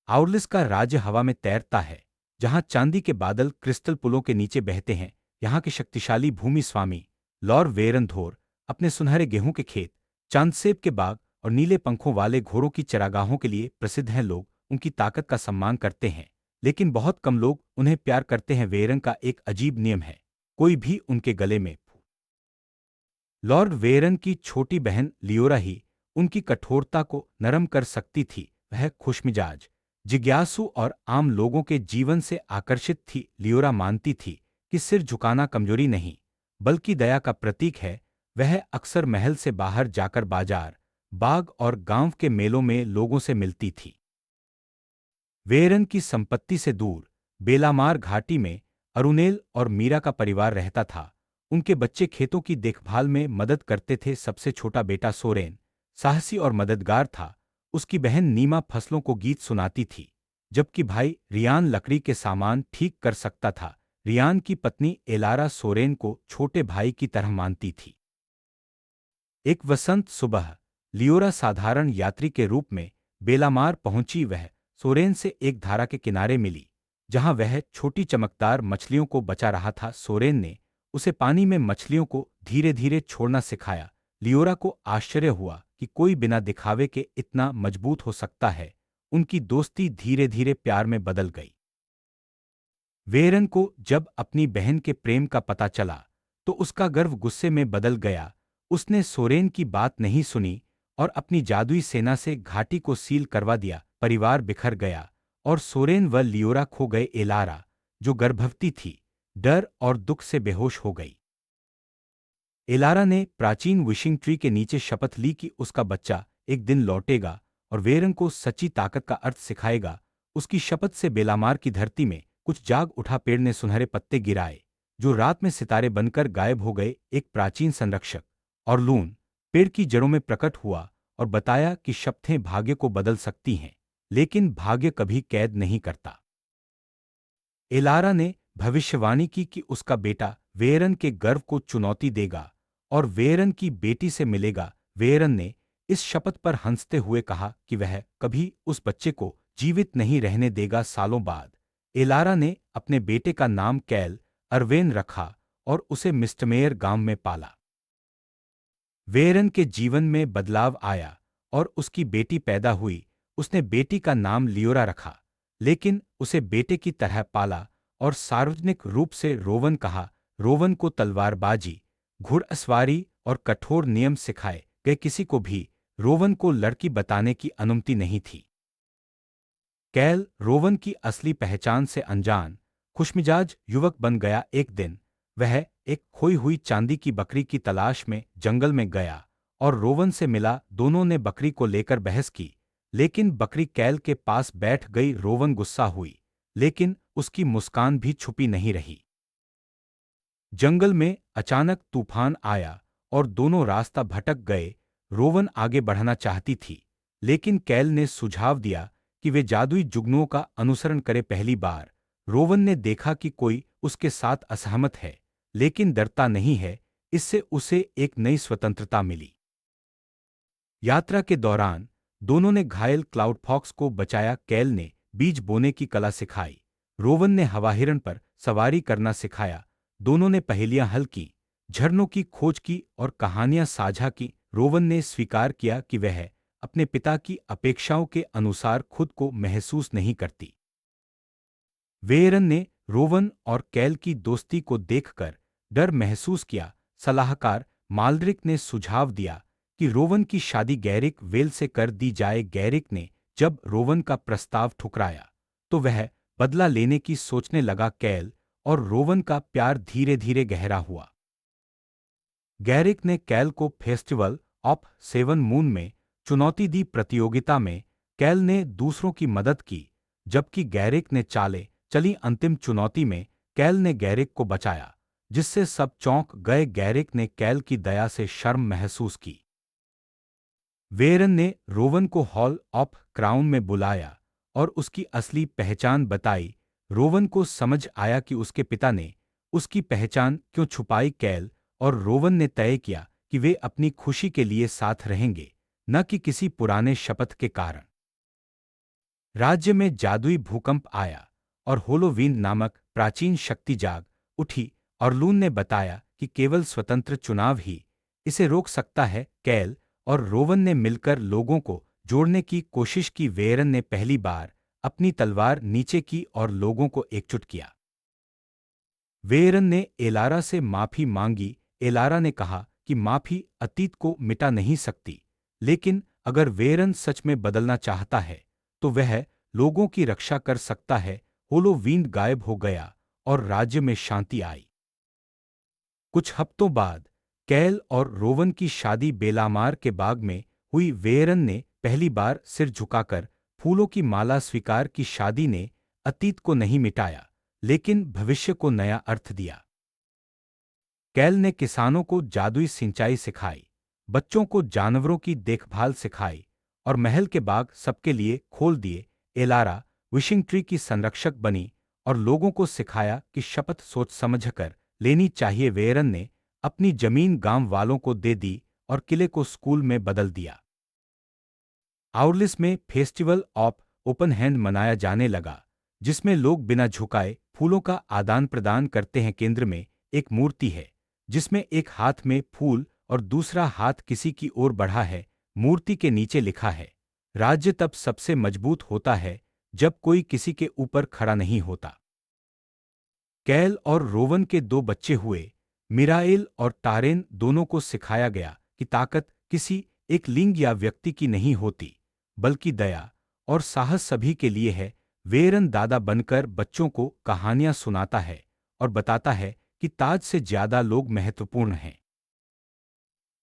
आउरलिस का राज्य हवा में तैरता है, जहां चांदी के बादल क्रिस्टल पुलों के नीचे बहते हैं। यहाँ के शक्तिशाली भूमि स्वामी लॉर्ड वेरनधोर अपने सुनहरे गेहूं के खेत, चांदसेब के बाग और नीले पंखों वाले घोड़ों की चरागाहों के लिए प्रसिद्ध हैं। लोग उनकी ताकत का सम्मान करते हैं, लेकिन बहुत कम लोग उन्हें प्यार करते हैं। वेरन का एक अजीब नियम है, कोई भी उनके गले में लॉर्ड वेरन की छोटी बहन लियोरा ही उनकी कठोरता को नरम कर सकती थी। वह खुशमिजाज, जिज्ञासु और आम लोगों के जीवन से आकर्षित थी। लियोरा मानती थी कि सिर झुकाना कमजोरी नहीं, बल्कि दया का प्रतीक है। वह अक्सर महल से बाहर जाकर बाजार, बाग और गांव के मेलों में लोगों से मिलती थी। वेरन की संपत्ति से दूर बेलामार घाटी में अरुनेल और मीरा का परिवार रहता था। उनके बच्चे खेतों की देखभाल में मदद करते थे। सबसे छोटा बेटा सोरेन साहसी और मददगार था। उसकी बहन नीमा फसलों को गीत सुनाती थी, जबकि भाई रियान लकड़ी के सामान ठीक कर सकता था। रियान की पत्नी एलारा सोरेन को छोटे भाई की तरह मानती थी। एक वसंत सुबह लियोरा साधारण यात्री के रूप में बेलामार पहुंची। वह सोरेन से एक धारा के किनारे मिली, जहां वह छोटी चमकदार मछलियों को बचा रहा था। सोरेन ने उसे पानी में मछलियों को धीरे धीरे छोड़ना सिखाया। लियोरा को आश्चर्य हुआ कि कोई बिना दिखावे के इतना मजबूत हो सकता है। उनकी दोस्ती धीरे धीरे प्यार में बदल गई। वेरन को जब अपनी बहन के प्रेम का पता चला, तो उसका गर्व गुस्से में बदल गया। उसने सोरेन की बात नहीं सुनी और अपनी जादुई सेना से घाटी को सील करवा दिया। परिवार बिखर गया और सोरेन व लियोरा खो गए। एलारा, जो गर्भवती थी, डर और दुख से बेहोश हो गई। एलारा ने प्राचीन विशिंग ट्री के नीचे शपथ ली कि उसका बच्चा एक दिन लौटेगा और वेरन को सच्ची ताकत का अर्थ सिखाएगा। उसकी शपथ से बेलामार की धरती में कुछ जाग उठा। पेड़ ने सुनहरे पत्ते गिराए, जो रात में सितारे बनकर गायब हो गए। एक प्राचीन संरक्षक और लून पेड़ की जड़ों में प्रकट हुआ और बताया कि शपथें भाग्य को बदल सकती हैं, लेकिन भाग्य कभी कैद नहीं करता। एलारा ने भविष्यवाणी की कि उसका बेटा वेरन के गर्व को चुनौती देगा और वेरन की बेटी से मिलेगा। वेरन ने इस शपथ पर हंसते हुए कहा कि वह कभी उस बच्चे को जीवित नहीं रहने देगा। सालों बाद एलारा ने अपने बेटे का नाम कैल अरवेन रखा और उसे मिस्टमेयर गांव में पाला। वेरन के जीवन में बदलाव आया और उसकी बेटी पैदा हुई। उसने बेटी का नाम लियोरा रखा, लेकिन उसे बेटे की तरह पाला और सार्वजनिक रूप से रोवन कहा। रोवन को तलवारबाजी, घुड़सवारी और कठोर नियम सिखाए गए। किसी को भी रोवन को लड़की बताने की अनुमति नहीं थी। कैल रोवन की असली पहचान से अनजान खुशमिजाज युवक बन गया। एक दिन वह एक खोई हुई चांदी की बकरी की तलाश में जंगल में गया और रोवन से मिला। दोनों ने बकरी को लेकर बहस की, लेकिन बकरी कैल के पास बैठ गई। रोवन गुस्सा हुई, लेकिन उसकी मुस्कान भी छुपी नहीं रही। जंगल में अचानक तूफान आया और दोनों रास्ता भटक गए। रोवन आगे बढ़ना चाहती थी, लेकिन कैल ने सुझाव दिया कि वे जादुई जुगनुओं का अनुसरण करे। पहली बार रोवन ने देखा कि कोई उसके साथ असहमत है, लेकिन डरता नहीं है। इससे उसे एक नई स्वतंत्रता मिली। यात्रा के दौरान दोनों ने घायल क्लाउडफॉक्स को बचाया। कैल ने बीज बोने की कला सिखाई, रोवन ने हवाहिरण पर सवारी करना सिखाया। दोनों ने पहेलियां हल की, झरनों की खोज की और कहानियां साझा की। रोवन ने स्वीकार किया कि वह अपने पिता की अपेक्षाओं के अनुसार खुद को महसूस नहीं करती। वेरन ने रोवन और कैल की दोस्ती को देखकर डर महसूस किया। सलाहकार माल्ड्रिक ने सुझाव दिया कि रोवन की शादी गैरिक वेल से कर दी जाए। गैरिक ने जब रोवन का प्रस्ताव ठुकराया, तो वह बदला लेने की सोचने लगा। कैल और रोवन का प्यार धीरे धीरे गहरा हुआ। गैरिक ने कैल को फेस्टिवल ऑफ सेवन मून में चुनौती दी। प्रतियोगिता में कैल ने दूसरों की मदद की, जबकि गैरिक ने चाले चली। अंतिम चुनौती में कैल ने गैरिक को बचाया, जिससे सब चौंक गए। गैरिक ने कैल की दया से शर्म महसूस की। वेरन ने रोवन को हॉल ऑफ क्राउन में बुलाया और उसकी असली पहचान बताई। रोवन को समझ आया कि उसके पिता ने उसकी पहचान क्यों छुपाई। कैल और रोवन ने तय किया कि वे अपनी खुशी के लिए साथ रहेंगे, न कि किसी पुराने शपथ के कारण। राज्य में जादुई भूकंप आया और होलोवीन नामक प्राचीन शक्ति जाग उठी और लून ने बताया कि केवल स्वतंत्र चुनाव ही इसे रोक सकता है। कैल और रोवन ने मिलकर लोगों को जोड़ने की कोशिश की। वेरन ने पहली बार अपनी तलवार नीचे की और लोगों को एकजुट किया। वेरन ने एलारा से माफी मांगी। एलारा ने कहा कि माफी अतीत को मिटा नहीं सकती, लेकिन अगर वेरन सच में बदलना चाहता है तो वह लोगों की रक्षा कर सकता है। होलोवीन गायब हो गया और राज्य में शांति आई। कुछ हफ्तों बाद कैल और रोवन की शादी बेलामार के बाग में हुई। वेरन ने पहली बार सिर झुकाकर फूलों की माला स्वीकार की। शादी ने अतीत को नहीं मिटाया, लेकिन भविष्य को नया अर्थ दिया। कैल ने किसानों को जादुई सिंचाई सिखाई, बच्चों को जानवरों की देखभाल सिखाई और महल के बाग सबके लिए खोल दिए। एलारा विशिंग ट्री की संरक्षक बनी और लोगों को सिखाया कि शपथ सोच समझकर लेनी चाहिए। वेरन ने अपनी जमीन गांव वालों को दे दी और किले को स्कूल में बदल दिया। आउरलिस में फेस्टिवल ऑफ ओपन हैंड मनाया जाने लगा, जिसमें लोग बिना झुकाए फूलों का आदान प्रदान करते हैं। केंद्र में एक मूर्ति है जिसमें एक हाथ में फूल और दूसरा हाथ किसी की ओर बढ़ा है। मूर्ति के नीचे लिखा है, राज्य तब सबसे मजबूत होता है जब कोई किसी के ऊपर खड़ा नहीं होता। कैल और रोवन के दो बच्चे हुए, मिराएल और टारेन। दोनों को सिखाया गया कि ताकत किसी एक लिंग या व्यक्ति की नहीं होती, बल्कि दया और साहस सभी के लिए है। वेरन दादा बनकर बच्चों को कहानियां सुनाता है और बताता है कि ताज से ज्यादा लोग महत्वपूर्ण हैं।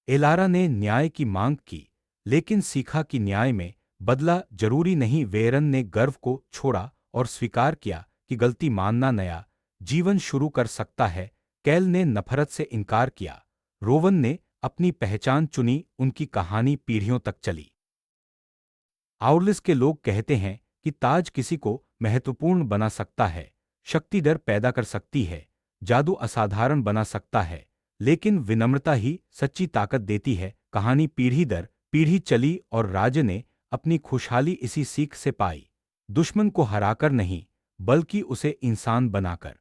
एलारा ने न्याय की मांग की, लेकिन सीखा कि न्याय में बदला जरूरी नहीं। वेरन ने गर्व को छोड़ा और स्वीकार किया कि गलती मानना नया जीवन शुरू कर सकता है। कैल ने नफरत से इनकार किया, रोवन ने अपनी पहचान चुनी। उनकी कहानी पीढ़ियों तक चली। आउरलिस के लोग कहते हैं कि ताज किसी को महत्वपूर्ण बना सकता है, शक्ति डर पैदा कर सकती है, जादू असाधारण बना सकता है, लेकिन विनम्रता ही सच्ची ताकत देती है। कहानी पीढ़ी दर पीढ़ी चली और राज्य ने अपनी खुशहाली इसी सीख से पाई, दुश्मन को हराकर नहीं, बल्कि उसे इंसान बनाकर।